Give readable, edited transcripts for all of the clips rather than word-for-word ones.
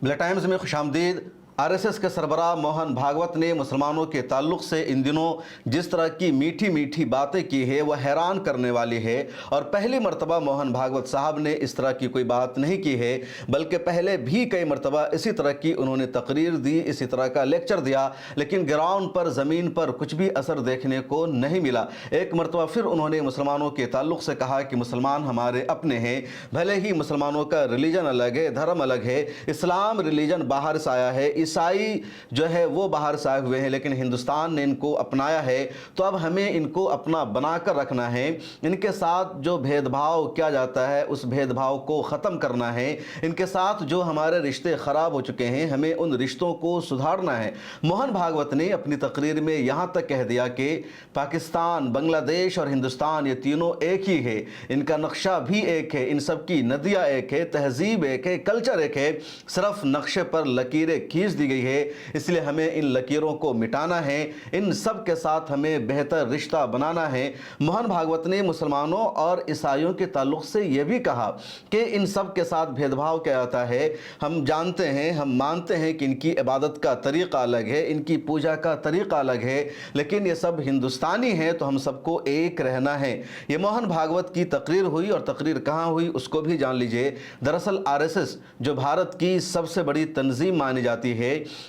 मिला टाइम्स में खुशामदीद। आरएसएस के सरबराह मोहन भागवत ने मुसलमानों के ताल्लुक से इन दिनों जिस तरह की मीठी मीठी बातें की है वह हैरान करने वाली है। और पहली मर्तबा मोहन भागवत साहब ने इस तरह की कोई बात नहीं की है, बल्कि पहले भी कई मर्तबा इसी तरह की उन्होंने तकरीर दी, इसी तरह का लेक्चर दिया, लेकिन ग्राउंड पर ज़मीन पर कुछ भी असर देखने को नहीं मिला। एक मर्तबा फिर उन्होंने मुसलमानों के ताल्लुक से कहा कि मुसलमान हमारे अपने हैं, भले ही मुसलमानों का रिलीजन अलग है, धर्म अलग है, इस्लाम रिलीजन बाहर से आया है, ईसाई जो है वो बाहर से आए हुए हैं, लेकिन हिंदुस्तान ने इनको अपनाया है, तो अब हमें इनको अपना बनाकर रखना है। इनके साथ जो भेदभाव किया जाता है उस भेदभाव को ख़त्म करना है। इनके साथ जो हमारे रिश्ते ख़राब हो चुके हैं हमें उन रिश्तों को सुधारना है। मोहन भागवत ने अपनी तकरीर में यहाँ तक कह दिया कि पाकिस्तान, बांग्लादेश और हिंदुस्तान ये तीनों एक ही है, इनका नक्शा भी एक है, इन सब की नदियाँ एक है, तहजीब एक है, कल्चर एक है, सिर्फ नक्शे पर लकीरें खींच दी गई है, इसलिए हमें इन लकीरों को मिटाना है, इन सब के साथ हमें बेहतर रिश्ता बनाना है। मोहन भागवत ने मुसलमानों और ईसाइयों के ताल्लुक से यह भी कहा कि इन सब के साथ भेदभाव क्या आता है। हम जानते हैं, हम मानते हैं कि इनकी इबादत का तरीक़ा अलग है, इनकी पूजा का तरीक़ा अलग है, लेकिन ये सब हिंदुस्तानी हैं, तो हम सबको एक रहना है। ये मोहन भागवत की तकरीर हुई, और तकरीर कहाँ हुई उसको भी जान लीजिए। दरअसल आरएसएस जो भारत की सबसे बड़ी तंजीम मानी जाती है,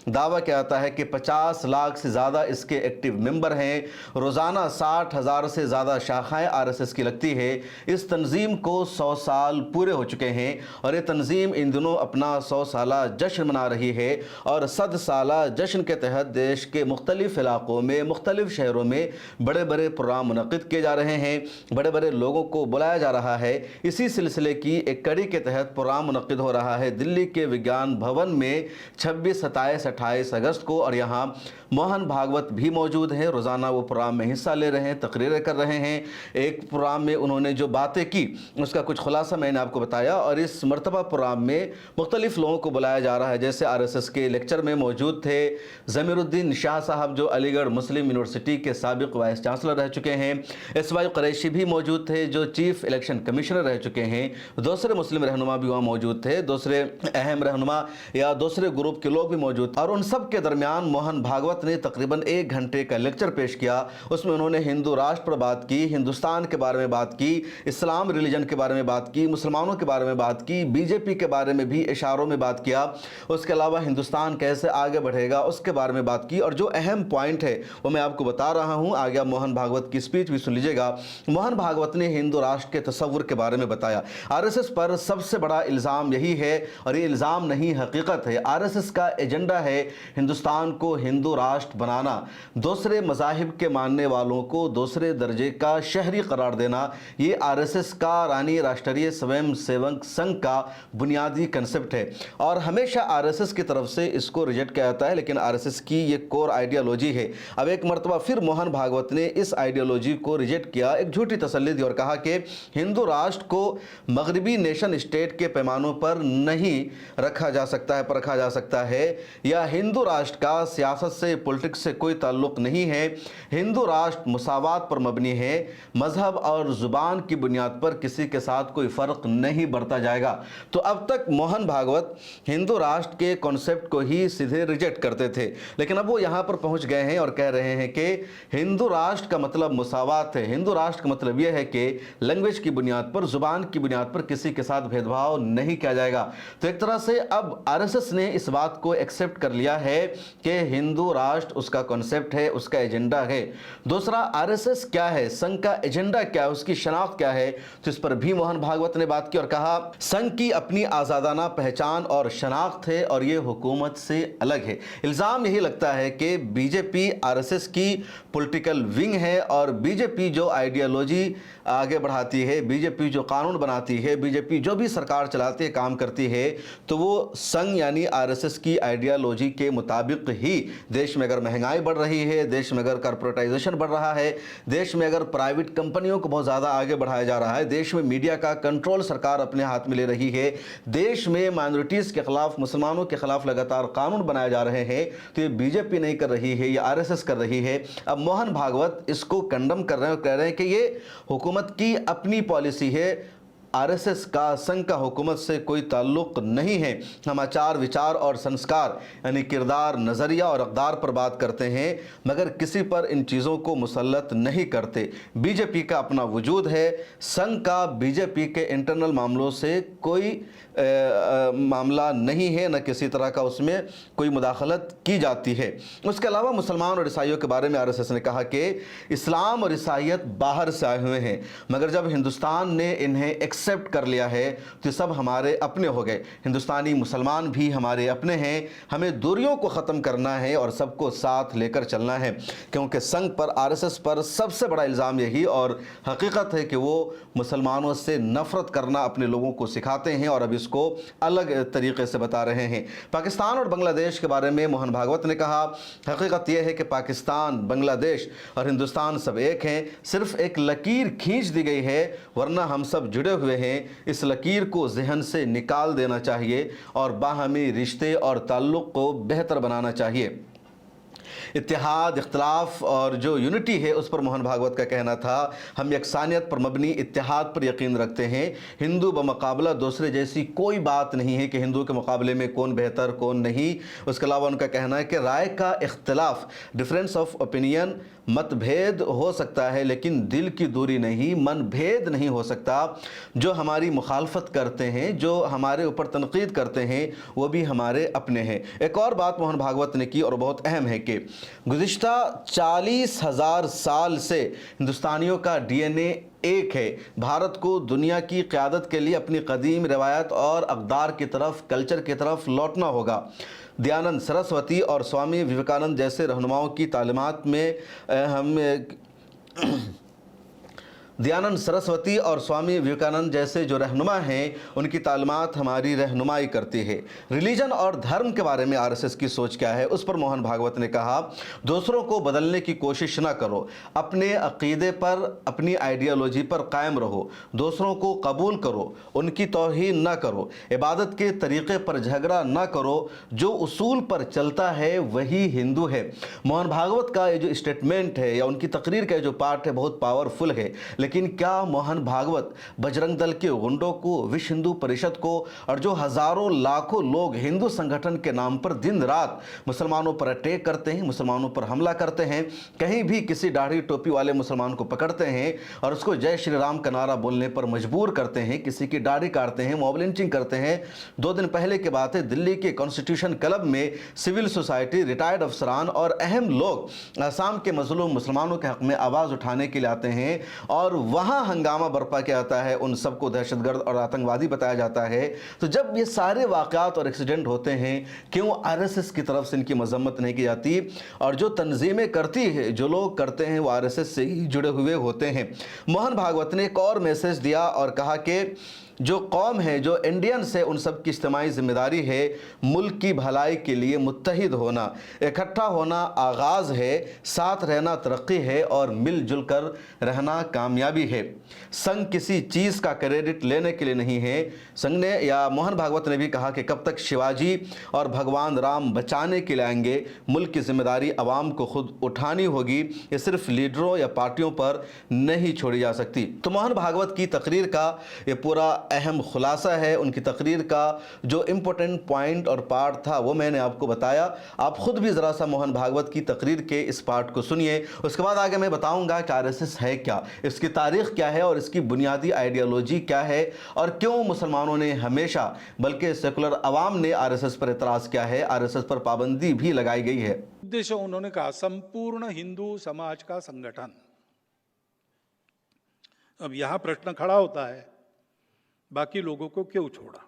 दावा क्या आता है कि 50 लाख से ज़्यादा इसके एक्टिव मेंबर हैं, रोज़ाना 60,000 से ज़्यादा शाखाएं आरएसएस की लगती है। इस तंजीम को 100 साल पूरे हो चुके हैं, और ये तंजीम इन दिनों अपना 100 साला जश्न मना रही है, और 100 साला जश्न के तहत देश के मुख्तलिफ इलाकों में, मुख्तलिफ शहरों में बड़े बड़े प्रोग्राम मुनक़िद किए जा रहे हैं, बड़े बड़े लोगों को बुलाया जा रहा है। इसी सिलसिले की एक कड़ी के तहत प्रोग्राम मुनक़िद हो रहा है दिल्ली के विज्ञान भवन में 26, 27, 28 अगस्त को, और यहाँ मोहन भागवत भी मौजूद हैं। रोज़ाना वो प्रोग्राम में हिस्सा ले रहे हैं, तकरीरें कर रहे हैं। एक प्रोग्राम में उन्होंने जो बातें की उसका कुछ खुलासा मैंने आपको बताया, और इस मरतबा प्रोग्राम में मुख्तलिफ लोगों को बुलाया जा रहा है। जैसे आरएसएस के लेक्चर में मौजूद थे ज़मीरुद्दीन शाह साहब, जो अलीगढ़ मुस्लिम यूनिवर्सिटी के साबिक़ वाइस चांसलर रह चुके हैं। SY कुरैशी भी मौजूद थे, जो चीफ इलेक्शन कमिश्नर रह चुके हैं। दूसरे मुस्लिम रहनुमा भी वहाँ मौजूद थे, दूसरे अहम रहनुमा या दूसरे ग्रुप के लोग भी मौजूद थे। और उन सब के दरमियान मोहन भागवत ने तकरीबन 1 घंटे का लेक्चर पेश किया। उसमें उन्होंने हिंदू राष्ट्र पर बात की, हिंदुस्तान के बारे में बात की, इस्लाम रिलीजन के बारे में बात की, मुसलमानों के बारे में बात की, बीजेपी के बारे में भी इशारों में बात किया। उसके अलावा हिंदुस्तान कैसे आगे बढ़ेगा उसके बारे में बात की। और जो अहम पॉइंट है वो मैं आपको बता रहा हूँ, आगे मोहन भागवत की स्पीच भी सुन लीजिएगा। मोहन भागवत ने हिंदू राष्ट्र के तस्वुर के बारे में बताया। आरएसएस पर सबसे बड़ा इल्ज़ाम यही है, और ये इल्ज़ाम नहीं हकीकत है, आरएसएस का एजेंडा है हिंदुस्तान को हिंदू राष्ट्र बनाना, दूसरे मज़ाहिब के मानने वालों को दूसरे दर्जे का शहरी करार देना। ये आरएसएस का रानी राष्ट्रीय स्वयं सेवक संघ का बुनियादी कंसेप्ट है, और हमेशा आरएसएस की तरफ से इसको रिजेक्ट किया जाता है, लेकिन आरएसएस की ये कोर आइडियोलॉजी है। अब एक मरतबा फिर मोहन भागवत ने इस आइडियोलॉजी को रिजेक्ट किया, एक झूठी तसल्ली दी और कहा कि हिंदू राष्ट्र को मगरबी नेशन स्टेट के पैमानों पर नहीं रखा जा सकता है, परखा जा सकता है, या हिंदू राष्ट्र का सियासत से, पॉलिटिक्स से कोई ताल्लुक नहीं है। हिंदू राष्ट्र मुसावात पर मबनी है, मजहब और ज़ुबान की बुनियाद पर किसी के साथ कोई फ़र्क नहीं बरता जाएगा। तो अब तक मोहन भागवत हिंदू राष्ट्र के कॉन्सेप्ट को ही सीधे रिजेक्ट करते थे, लेकिन अब वो यहाँ पर पहुँच गए हैं और कह रहे हैं कि हिंदू राष्ट्र का मतलब मुसावात है, हिंदू राष्ट्र का मतलब यह है कि लैंग्वेज की बुनियाद पर, ज़ुबान की बुनियाद पर किसी के साथ भेदभाव नहीं किया जाएगा। तो एक तरह से अब आरएसएस ने इस बात को एक्सेप्ट कर लिया है कि हिंदू राष्ट्र उसका कॉन्सेप्ट है, उसका एजेंडा है। दूसरा, आरएसएस क्या है, संघ का एजेंडा क्या है, उसकी शनाख्त क्या है, तो इस पर भी मोहन भागवत ने बात की और कहा संघ की अपनी आज़ादाना पहचान और शनाख्त है, और ये हुकूमत से अलग है। इल्ज़ाम यही लगता है कि बीजेपी आरएसएस की पॉलिटिकल विंग है, और बीजेपी जो आइडियोलॉजी आगे बढ़ाती है, बीजेपी जो कानून बनाती है, बीजेपी जो भी सरकार चलाती है, काम करती है, तो वो संघ यानी आरएसएस की आइडियोलॉजी के मुताबिक ही देश में अगर महंगाई बढ़ रही है, देश में अगर कॉर्पोरेटाइजेशन बढ़ रहा है, देश में अगर प्राइवेट कंपनियों को बहुत ज़्यादा आगे बढ़ाया जा रहा है, देश में मीडिया का कंट्रोल सरकार अपने हाथ में ले रही है, देश में माइनॉरिटीज़ के खिलाफ, मुसलमानों के खिलाफ लगातार कानून बनाए जा रहे हैं, तो ये बीजेपी नहीं कर रही है, ये आरएसएस कर रही है। अब मोहन भागवत इसको कंडम कर रहे हैं और कह रहे हैं कि ये हुकूमत की अपनी पॉलिसी है, आरएसएस का, संघ का हुकूमत से कोई ताल्लुक नहीं है। हम आचार विचार और संस्कार यानी किरदार, नज़रिया और अक़दार पर बात करते हैं, मगर किसी पर इन चीज़ों को मुसल्लत नहीं करते। बीजेपी का अपना वजूद है, संघ का बीजेपी के इंटरनल मामलों से कोई मामला नहीं है, न किसी तरह का उसमें कोई मुदाखलत की जाती है। उसके अलावा मुसलमान और ईसाइयों के बारे में आरएसएस ने कहा कि इस्लाम और ईसाइयत बाहर से आए हुए हैं, मगर जब हिंदुस्तान ने इन्हें एक्सेप्ट कर लिया है तो सब हमारे अपने हो गए। हिंदुस्तानी मुसलमान भी हमारे अपने हैं, हमें दूरियों को ख़त्म करना है और सबको साथ लेकर चलना है, क्योंकि संघ पर, आरएसएस पर सबसे बड़ा इल्ज़ाम यही और हकीकत है कि वो मुसलमानों से नफ़रत करना अपने लोगों को सिखाते हैं और अब इसको अलग तरीके से बता रहे हैं। पाकिस्तान और बांग्लादेश के बारे में मोहन भागवत ने कहा, हकीकत यह है कि पाकिस्तान, बांग्लादेश और हिंदुस्तान सब एक हैं, सिर्फ एक लकीर खींच दी गई है, वरना हम सब जुड़े हुए हैं। इस लकीर को जहन से निकाल देना चाहिए और बाहमी रिश्ते और ताल्लुक़ को बेहतर बनाना चाहिए। इत्तेहाद, इख्तलाफ और जो यूनिटी है उस पर मोहन भागवत का कहना था, हम यकसानियत पर मबनी इत्तेहाद पर यकीन रखते हैं। हिंदू बमुकाबला दूसरे जैसी कोई बात नहीं है कि हिंदू के मुकाबले में कौन बेहतर कौन नहीं। उसके अलावा उनका कहना है कि राय का इख्तलाफ, डिफरेंस ऑफ ओपिनियन, मतभेद हो सकता है लेकिन दिल की दूरी नहीं, मनभेद नहीं हो सकता। जो हमारी मुखालफत करते हैं, जो हमारे ऊपर तनकीद करते हैं, वो भी हमारे अपने हैं। एक और बात मोहन भागवत ने की और बहुत अहम है कि गुज़िश्ता 40,000 साल से हिंदुस्तानियों का डीएनए एक है। भारत को दुनिया की क़यादत के लिए अपनी कदीम रवायत और अक़दार की तरफ, कल्चर की तरफ लौटना होगा। दयानंद सरस्वती और स्वामी विवेकानंद जैसे रहनुमाओं की तालीमात में दयानंद सरस्वती और स्वामी विवेकानंद जैसे जो रहनुमा हैं, उनकी तालीमात हमारी रहनुमाई करती है। रिलीजन और धर्म के बारे में आरएसएस की सोच क्या है, उस पर मोहन भागवत ने कहा, दूसरों को बदलने की कोशिश ना करो, अपने अक़ीदे पर, अपनी आइडियोलॉजी पर कायम रहो, दूसरों को कबूल करो, उनकी तौहीन ना करो, इबादत के तरीक़े पर झगड़ा ना करो, जो उसूल पर चलता है वही हिंदू है। मोहन भागवत का ये जो स्टेटमेंट है या उनकी तकरीर का जो पार्ट है बहुत पावरफुल है, लेकिन क्या मोहन भागवत बजरंग दल के गुंडों को, विश्व हिंदू परिषद को और जो हज़ारों लाखों लोग हिंदू संगठन के नाम पर दिन रात मुसलमानों पर अटैक करते हैं, मुसलमानों पर हमला करते हैं, कहीं भी किसी दाढ़ी टोपी वाले मुसलमान को पकड़ते हैं और उसको जय श्री राम का नारा बोलने पर मजबूर करते हैं, किसी की दाढ़ी काटते हैं, मॉब लिंचिंग करते हैं। 2 दिन पहले की बात है, दिल्ली के कॉन्स्टिट्यूशन क्लब में सिविल सोसाइटी, रिटायर्ड अफसरान और अहम लोग असम के मजलूम मुसलमानों के हक़ में आवाज़ उठाने के लिए आते हैं और वहां हंगामा बरपा किया जाता है, उन सबको दहशतगर्द और आतंकवादी बताया जाता है। तो जब ये सारे वाक़यात और एक्सीडेंट होते हैं, क्यों आरएसएस की तरफ से इनकी मजम्मत नहीं की जाती? और जो तंजीमें करती है, जो लोग करते हैं, वो आरएसएस से ही जुड़े हुए होते हैं। मोहन भागवत ने एक और मैसेज दिया और कहा कि जो कौम है, जो इंडियंस है, उन सब की इज्तिमाई जिम्मेदारी है मुल्क की भलाई के लिए मुत्तहिद होना, इकट्ठा होना आगाज़ है, साथ रहना तरक्की है और मिलजुल कर रहना कामयाबी है। संघ किसी चीज़ का क्रेडिट लेने के लिए नहीं है। संघ ने या मोहन भागवत ने भी कहा कि कब तक शिवाजी और भगवान राम बचाने के लिए आएंगे, मुल्क की जिम्मेदारी आवाम को खुद उठानी होगी, ये सिर्फ लीडरों या पार्टियों पर नहीं छोड़ी जा सकती। तो मोहन भागवत की तकरीर का ये पूरा अहम खुलासा है। उनकी तकरीर का जो इम्पोर्टेंट पॉइंट और पार्ट था वो मैंने आपको बताया। आप खुद भी ज़रा सा मोहन भागवत की तकरीर के इस पार्ट को सुनिए, उसके बाद आगे मैं बताऊंगा कि आरएसएस है क्या, इसकी तारीख़ क्या है और इसकी बुनियादी आइडियोलॉजी क्या है और क्यों मुसलमानों ने हमेशा, बल्कि सेकुलर अवाम ने आरएसएस पर एतराज़ किया है, आरएसएस पर पाबंदी भी लगाई गई है। उद्देश्य उन्होंने कहा संपूर्ण हिंदू समाज का संगठन। अब यहां प्रश्न खड़ा होता है, बाकी लोगों को क्यों छोड़ा?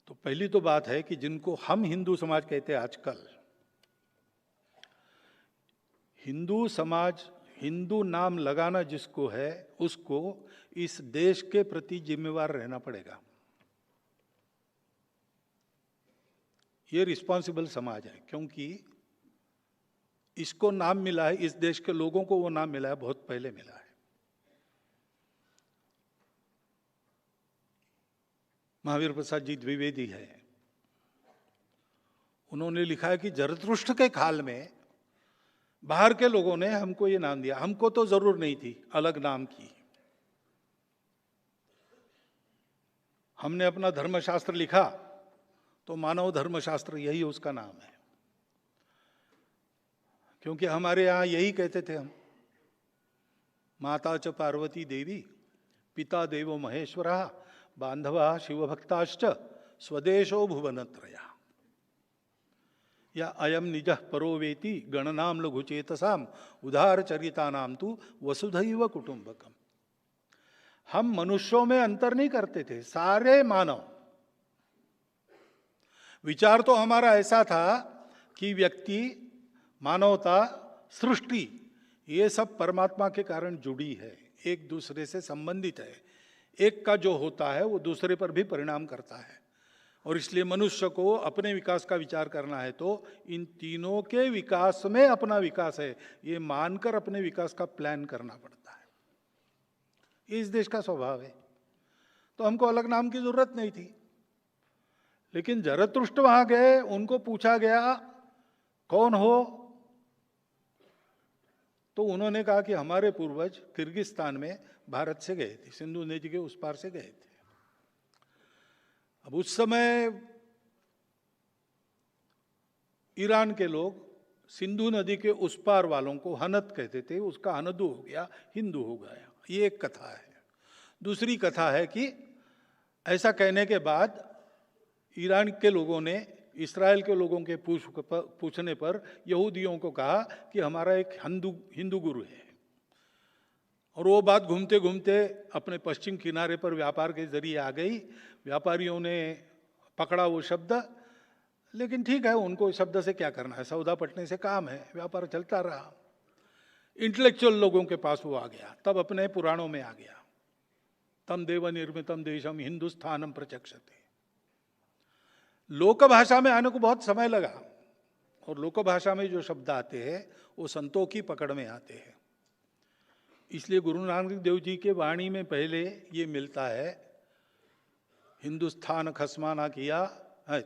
तो पहली तो बात है कि जिनको हम हिंदू समाज कहते हैं आजकल, हिंदू समाज, हिंदू नाम लगाना जिसको है, उसको इस देश के प्रति जिम्मेवार रहना पड़ेगा। ये रिस्पॉन्सिबल समाज है, क्योंकि इसको नाम मिला है, इस देश के लोगों को वो नाम मिला है, बहुत पहले मिला है। महावीर प्रसाद जी द्विवेदी है, उन्होंने लिखा है कि जरतुष्ट्र के काल में बाहर के लोगों ने हमको ये नाम दिया, हमको तो जरूर नहीं थी अलग नाम की, हमने अपना धर्मशास्त्र लिखा तो मानव धर्मशास्त्र यही उसका नाम है, क्योंकि हमारे यहाँ यही कहते थे हम, माता च पार्वती देवी, पिता देवो महेश्वरा, बांधवा शिवभक्ताश्च, स्वदेशो भुवनत्रया, या अयम निजः परो वेति गणनाम लघुचेतसाम उदार चरितानाम तु वसुधैव कुटुंबकम। हम मनुष्यों में अंतर नहीं करते थे, सारे मानव। विचार तो हमारा ऐसा था कि व्यक्ति, मानवता, सृष्टि, ये सब परमात्मा के कारण जुड़ी है, एक दूसरे से संबंधित है। एक का जो होता है वो दूसरे पर भी परिणाम करता है, और इसलिए मनुष्य को अपने विकास का विचार करना है तो इन तीनों के विकास में अपना विकास है, ये मानकर अपने विकास का प्लान करना पड़ता है। ये इस देश का स्वभाव है। तो हमको अलग नाम की जरूरत नहीं थी। लेकिन जरतुष्ट वहां गए, उनको पूछा गया कौन हो, तो उन्होंने कहा कि हमारे पूर्वज किर्गिस्तान में भारत से गए थे, सिंधु नदी के उस पार से गए थे। अब उस समय ईरान के लोग सिंधु नदी के उस पार वालों को हनत कहते थे, उसका हनदू हो गया, हिंदू हो गया। ये एक कथा है। दूसरी कथा है कि ऐसा कहने के बाद ईरान के लोगों ने इस्राएल के लोगों के पूछने पर यहूदियों को कहा कि हमारा एक हिंदू गुरु है, और वो बात घूमते घूमते अपने पश्चिम किनारे पर व्यापार के जरिए आ गई। व्यापारियों ने पकड़ा वो शब्द, लेकिन ठीक है, उनको इस शब्द से क्या करना है, सौदा पटने से काम है, व्यापार चलता रहा। इंटेलेक्चुअल लोगों के पास वो आ गया, तब अपने पुराणों में आ गया, तम देव निर्मितम देशम हिंदुस्थानम प्रचक्षते। लोक भाषा में आने को बहुत समय लगा, और लोक भाषा में जो शब्द आते हैं वो संतों की पकड़ में आते हैं। इसलिए गुरु नानक देव जी के वाणी में पहले ये मिलता है, हिंदुस्तान खसमाना किया,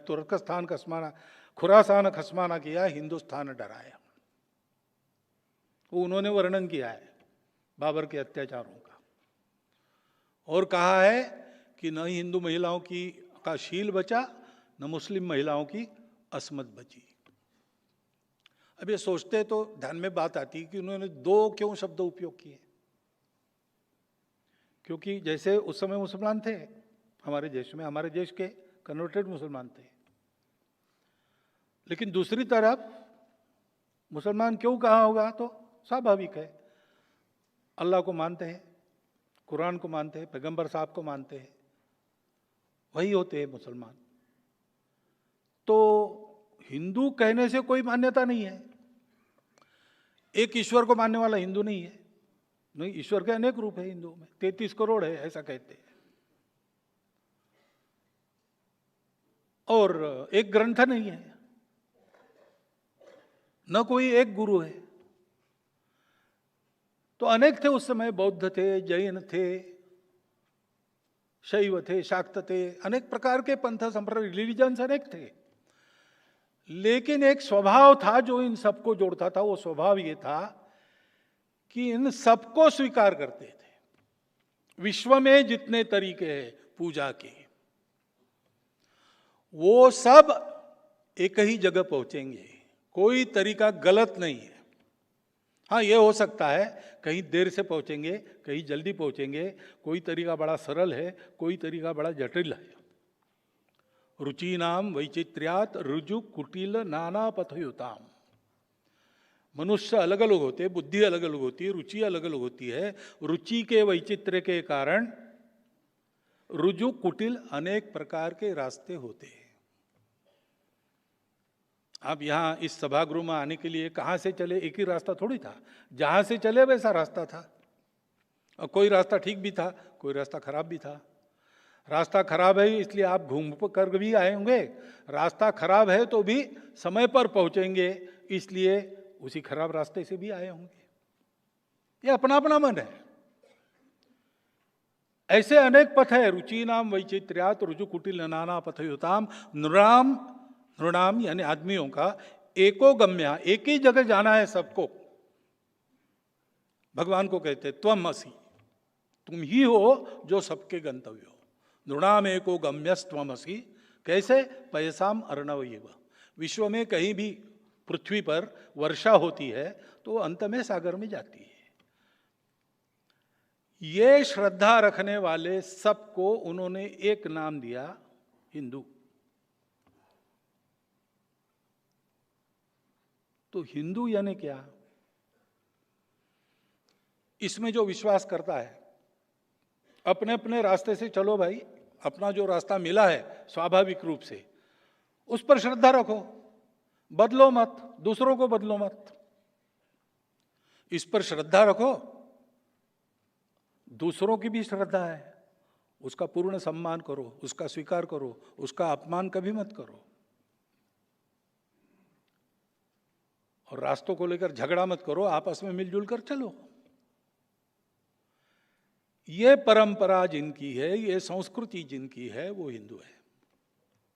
तुर्कस्तान खसमाना, खुरासान खसमाना किया, हिंदुस्तान डराया। वो उन्होंने वर्णन किया है बाबर के अत्याचारों का, और कहा है कि न हिंदू महिलाओं का शील बचा, न मुस्लिम महिलाओं की असमत बची। अब ये सोचते तो ध्यान में बात आती कि उन्होंने दो क्यों शब्द उपयोग किए, क्योंकि जैसे उस समय मुसलमान थे हमारे देश में, हमारे देश के कन्वर्टेड मुसलमान थे, लेकिन दूसरी तरफ मुसलमान क्यों कहा होगा, तो स्वाभाविक है, अल्लाह को मानते हैं, कुरान को मानते हैं, पैगंबर साहब को मानते हैं, वही होते हैं मुसलमान। तो हिंदू कहने से कोई मान्यता नहीं है। एक ईश्वर को मानने वाला हिंदू नहीं है। नहीं, ईश्वर के अनेक रूप है हिंदू में, 33 करोड़ है ऐसा कहते हैं। और एक ग्रंथ नहीं है, न कोई एक गुरु है। तो अनेक थे उस समय, बौद्ध थे, जैन थे, शैव थे, शाक्त थे, अनेक प्रकार के पंथ संप्रदाय, रिलीजन्स अनेक थे। लेकिन एक स्वभाव था जो इन सबको जोड़ता था। वो स्वभाव ये था कि इन सबको स्वीकार करते थे। विश्व में जितने तरीके हैं पूजा के, वो सब एक ही जगह पहुंचेंगे, कोई तरीका गलत नहीं है। हाँ, ये हो सकता है कहीं देर से पहुंचेंगे, कहीं जल्दी पहुंचेंगे, कोई तरीका बड़ा सरल है, कोई तरीका बड़ा जटिल है। रुचिनाम वैचित्र्यात रुजु कुटिल नाना पथयुताम। मनुष्य अलग अलग होते, बुद्धि अलग अलग होती है, रुचि अलग अलग होती है। रुचि के वैचित्र्य के कारण रुजु कुटिल अनेक प्रकार के रास्ते होते हैं। अब यहाँ इस सभागृह में आने के लिए कहाँ से चले, एक ही रास्ता थोड़ी था। जहाँ से चले वैसा रास्ता था, और कोई रास्ता ठीक भी था, कोई रास्ता खराब भी था। रास्ता खराब है इसलिए आप घूम कर भी आए होंगे, रास्ता खराब है तो भी समय पर पहुंचेंगे इसलिए उसी खराब रास्ते से भी आए होंगे। ये अपना अपना मन है। ऐसे अनेक पथ है। रुचि नाम वैचित्र्यात रुजु कुटिल नाना पथयुताम। नृणाम यानी आदमियों का एको गम्या, एक ही जगह जाना है सबको। भगवान को कहते त्वम असि, तुम ही हो जो सबके गंतव्य हो। नृणामेको गम्यस्त्वमसि, कैसे? पयसाम अर्णवैव। विश्व में कहीं भी पृथ्वी पर वर्षा होती है तो वो अंत में सागर में जाती है। ये श्रद्धा रखने वाले सबको उन्होंने एक नाम दिया, हिंदू। तो हिंदू यानी क्या? इसमें जो विश्वास करता है, अपने अपने रास्ते से चलो भाई, अपना जो रास्ता मिला है स्वाभाविक रूप से, उस पर श्रद्धा रखो, बदलो मत, दूसरों को बदलो मत। इस पर श्रद्धा रखो, दूसरों की भी श्रद्धा है, उसका पूर्ण सम्मान करो, उसका स्वीकार करो, उसका अपमान कभी मत करो। और रास्तों को लेकर झगड़ा मत करो, आपस में मिलजुल कर चलो। ये परंपरा जिनकी है, ये संस्कृति जिनकी है, वो हिंदू है।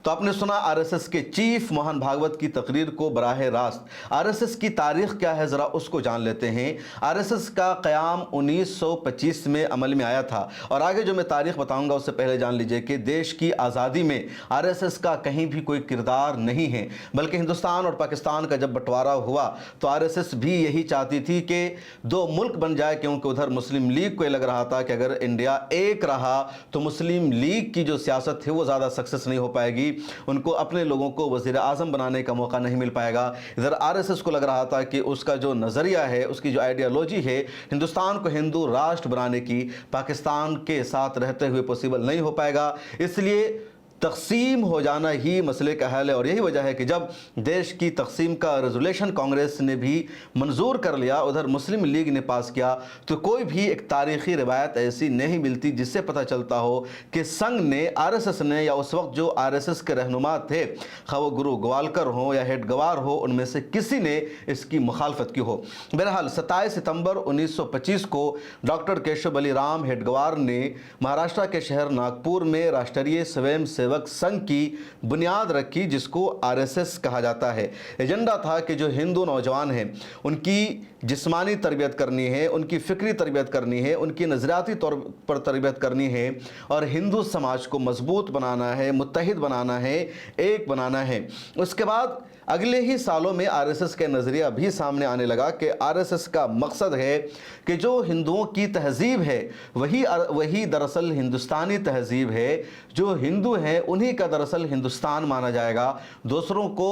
तो आपने सुना आरएसएस के चीफ मोहन भागवत की तकरीर को बराह रास्त। आरएसएस की तारीख क्या है, जरा उसको जान लेते हैं। आरएसएस का क़याम 1925 में अमल में आया था, और आगे जो मैं तारीख बताऊंगा उससे पहले जान लीजिए कि देश की आज़ादी में आरएसएस का कहीं भी कोई किरदार नहीं है, बल्कि हिंदुस्तान और पाकिस्तान का जब बंटवारा हुआ तो आरएसएस भी यही चाहती थी कि दो मुल्क बन जाए, क्योंकि उधर मुस्लिम लीग को लग रहा था कि अगर इंडिया एक रहा तो मुस्लिम लीग की जो सियासत है वो ज़्यादा सक्सेस नहीं हो पाएगी, उनको अपने लोगों को वज़ीर आज़म बनाने का मौका नहीं मिल पाएगा। इधर आरएसएस को लग रहा था कि उसका जो नज़रिया है, उसकी जो आइडियोलॉजी है, हिंदुस्तान को हिंदू राष्ट्र बनाने की पाकिस्तान के साथ रहते हुए पॉसिबल नहीं हो पाएगा, इसलिए तकसीम हो जाना ही मसले का हल है। और यही वजह है कि जब देश की तकसीम का रेजोल्यूशन कांग्रेस ने भी मंजूर कर लिया, उधर मुस्लिम लीग ने पास किया, तो कोई भी एक तारीख़ी रिवायत ऐसी नहीं मिलती जिससे पता चलता हो कि संघ ने, आरएसएस ने, या उस वक्त जो आरएसएस के रहनुमा थे, खा वो गुरु गोवालकर हो या हेडगवार हो, उनमें से किसी ने इसकी मुखालफत की हो। बहरहाल 27 सितंबर 1925 को डॉक्टर केशव बलीराम हेडगवार ने महाराष्ट्र के शहर नागपुर में राष्ट्रीय स्वयं सेवक संघ की बुनियाद रखी, जिसको आरएसएस कहा जाता है। एजेंडा था कि जो हिंदू नौजवान हैं उनकी जिस्मानी तरबियत करनी है, उनकी फ़िक्री तरबियत करनी है, उनकी नज़रियाती तौर पर तरबियत करनी है, और हिंदू समाज को मजबूत बनाना है, मुत्तहिद बनाना है, एक बनाना है। उसके बाद अगले ही सालों में आरएसएस के नज़रिया भी सामने आने लगा कि आरएसएस का मकसद है कि जो हिंदुओं की तहज़ीब है वही दरअसल हिंदुस्तानी तहज़ीब है, जो हिंदू है उन्हीं का दरअसल हिंदुस्तान माना जाएगा, दूसरों को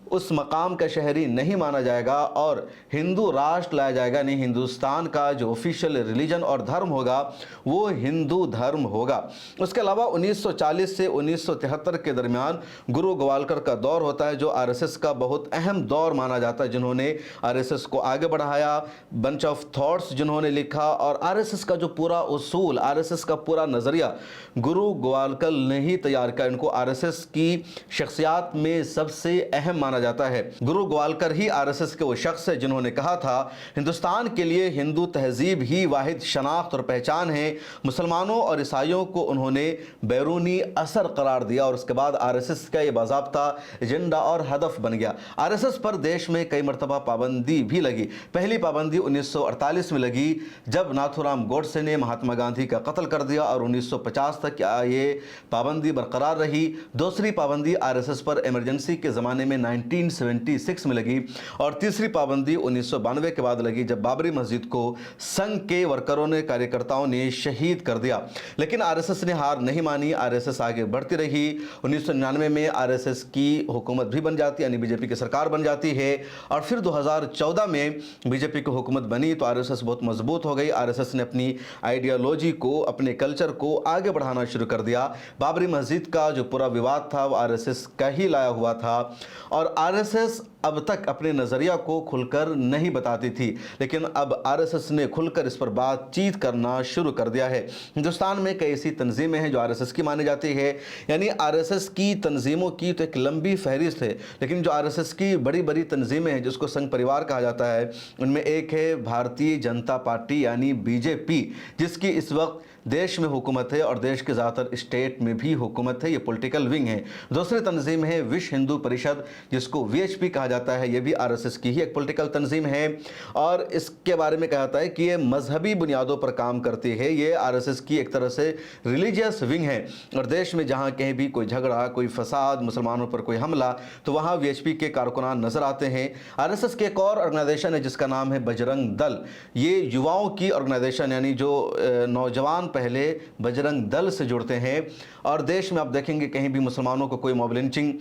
उस मकाम का शहरी नहीं माना जाएगा और हिंदू राष्ट्र लाया जाएगा। नहीं, हिंदुस्तान का जो ऑफिशियल रिलीजन और धर्म होगा वो हिंदू धर्म होगा। उसके अलावा 1940 से 1973 के दरमियान गुरु गोवालकर का दौर होता है, जो आरएसएस का बहुत अहम दौर माना जाता है, जिन्होंने आरएसएस को आगे बढ़ाया, बंच ऑफ थॉट्स जिन्होंने लिखा, और आरएसएस का जो पूरा उसूल, आरएसएस का पूरा नज़रिया गुरु गोवालकर ने ही तैयार किया। इनको आरएसएस की शख्सियात में सबसे अहम माना जाता है। गुरु गोवालकर ही आरएसएस के वो शख्स है जिन्होंने कहा था, हिंदुस्तान के लिए हिंदू तहजीब ही वाहिद शनाख्त और पहचान है। मुसलमानों और ईसाइयों को उन्होंने बैरूनी असर करार दिया, और उसके बाद आरएसएस का ये बाज़ाब्ता एजेंडा और हदफ बन गया। आरएसएस पर देश में कई मरतबा पाबंदी भी लगी। पहली पाबंदी 1948 में लगी, जब नाथूराम गोडसे ने महात्मा गांधी का कत्ल कर दिया, और 1950 तक ये पाबंदी बरकरार रही। दूसरी पाबंदी आरएसएस पर इमरजेंसी के ज़माने में 1976 में लगी, और तीसरी पाबंदी 1992 के बाद लगी, जब बाबरी मस्जिद को संघ के वर्करों ने, कार्यकर्ताओं ने शहीद कर दिया। लेकिन आरएसएस ने हार नहीं मानी, आरएसएस आगे बढ़ती रही। 1999 में आरएसएस की हुकूमत भी बन जाती है, यानी बीजेपी की सरकार बन जाती है, और फिर 2014 में बीजेपी की हुकूमत बनी तो आरएसएस बहुत मजबूत हो गई। आरएसएस ने अपनी आइडियोलॉजी को, अपने कल्चर को आगे बढ़ाना शुरू कर दिया। बाबरी मस्जिद का जो पूरा विवाद था वो आरएसएस का ही लाया हुआ था, और आरएसएस अब तक अपने नज़रिया को खुलकर नहीं बताती थी, लेकिन अब आरएसएस ने खुलकर इस पर बातचीत करना शुरू कर दिया है। हिंदुस्तान में कई ऐसी तंजीमें हैं जो आरएसएस की मानी जाती है, यानी आरएसएस की तंजीमों की तो एक लंबी फहरिस्त है, लेकिन जो आरएसएस की बड़ी बड़ी तंजीमें हैं जिसको संघ परिवार कहा जाता है, उनमें एक है भारतीय जनता पार्टी यानी बीजेपी, जिसकी इस वक्त देश में हुकूमत है और देश के ज़्यादातर स्टेट में भी हुकूमत है। ये पॉलिटिकल विंग है। दूसरी तंजीम है विश्व हिंदू परिषद, जिसको VHP कहा जाता है। ये भी RSS की ही एक पॉलिटिकल तंजीम है और इसके बारे में कहा जाता है कि ये मजहबी बुनियादों पर काम करती है। ये RSS की एक तरह से रिलीजियस विंग है और देश में जहाँ कहीं भी कोई झगड़ा, कोई फसाद, मुसलमानों पर कोई हमला, तो वहाँ VHP के कारकुनान नजर आते हैं। RSS की एक और ऑर्गेनाइजेशन है जिसका नाम है बजरंग दल। ये युवाओं की ऑर्गेनाइजेशन, यानी जो नौजवान पहले बजरंग दल से जुड़ते हैं और देश में आप देखेंगे कहीं भी मुसलमानों को कोई मॉब लिंचिंग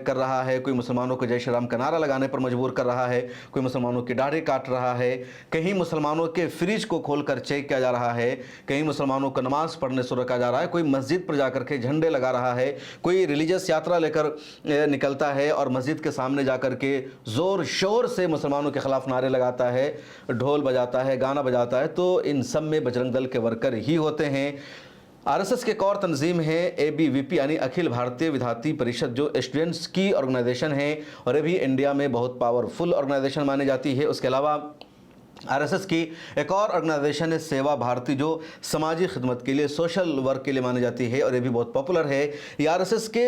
कर रहा है, कोई मुसलमानों को जय श्री राम का नारा लगाने पर मजबूर कर रहा है, कोई मुसलमानों की दाढ़ी काट रहा है, कहीं मुसलमानों के फ्रिज को खोलकर चेक किया जा रहा है, कहीं मुसलमानों को नमाज पढ़ने से रोका जा रहा है, कोई मस्जिद पर जाकर के झंडे लगा रहा है, कोई रिलीजियस यात्रा लेकर निकलता है और मस्जिद के सामने जाकर के ज़ोर शोर से मुसलमानों के खिलाफ नारे लगाता है, ढोल बजाता है, गाना बजाता है। तो इन सब में बजरंग दल के वर्कर ही होते हैं। RSS के एक और तंजीम है ABVP यानी अखिल भारतीय विद्यार्थी परिषद, जो स्टूडेंट्स की ऑर्गेनाइजेशन है और ये भी इंडिया में बहुत पावरफुल ऑर्गेनाइजेशन मानी जाती है। उसके अलावा RSS की एक और ऑर्गेनाइजेशन है सेवा भारती, जो समाजी खिदमत के लिए, सोशल वर्क के लिए मानी जाती है और ये भी बहुत पॉपुलर है। ये RSS के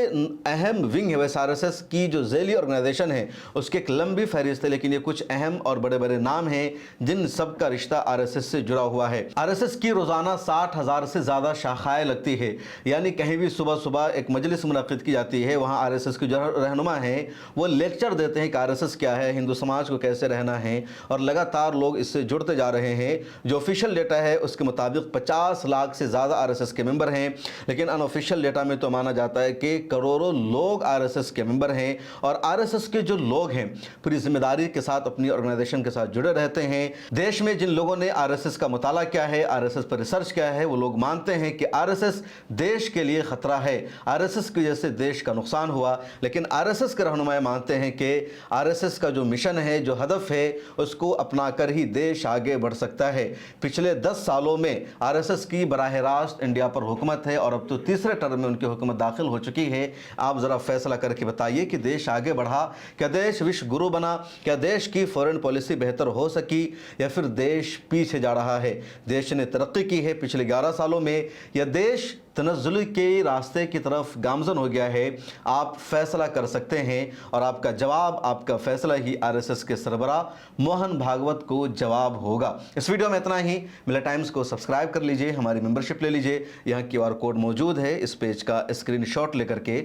अहम विंग है। वैसे RSS की जो झेली ऑर्गेनाइजेशन है उसकी एक लंबी फहरिस्त है, लेकिन ये कुछ अहम और बड़े बड़े नाम हैं जिन सब का रिश्ता RSS से जुड़ा हुआ है। RSS की रोज़ाना 60,000 से ज़्यादा शाखाएँ लगती है, यानी कहीं भी सुबह सुबह एक मजलिस मुनक़िद की जाती है। वहाँ RSS के जो रहनुमा हैं वो लेक्चर देते हैं कि RSS क्या है, हिंदू समाज को कैसे रहना है, और लगातार लोग इससे जुड़ते जा रहे हैं। जो ऑफिशियल डेटा है उसके मुताबिक 50 लाख से ज़्यादा RSS के मेंबर हैं, लेकिन अनऑफिशियल डेटा में तो माना जाता है कि करोड़ों लोग RSS के मेंबर हैं। और RSS के जो लोग हैं पूरी जिम्मेदारी के साथ अपनी ऑर्गेनाइजेशन के साथ जुड़े रहते हैं। देश में जिन लोगों ने RSS का मुताला किया है, RSS पर रिसर्च किया है, वो लोग मानते हैं कि RSS देश के लिए ख़तरा है, RSS की वजह से देश का नुकसान हुआ। लेकिन RSS के रहनुमा मानते हैं कि RSS का जो मिशन है, जो हदफ है, उसको अपना कर ही देश आगे बढ़ सकता है। पिछले 10 सालों में RSS की बराह रास्त इंडिया पर हुकूमत है और अब तो तीसरे टर्म में उनकी हुकूमत दाखिल हो चुकी है। आप ज़रा फैसला करके बताइए कि देश आगे बढ़ा, क्या देश विश्व गुरु बना, क्या देश की फॉरेन पॉलिसी बेहतर हो सकी, या फिर देश पीछे जा रहा है? देश ने तरक्की की है पिछले 11 सालों में, या देश तनज़्ज़ुल के रास्ते की तरफ गामज़न हो गया है? आप फैसला कर सकते हैं और आपका जवाब, आपका फैसला ही RSS के सरबरा मोहन भागवत को जवाब होगा। इस वीडियो में इतना ही। मिला टाइम्स को सब्सक्राइब कर लीजिए, हमारी मेंबरशिप ले लीजिए। यहाँ QR कोड मौजूद है, इस पेज का स्क्रीनशॉट लेकर के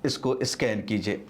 इसको स्कैन कीजिए।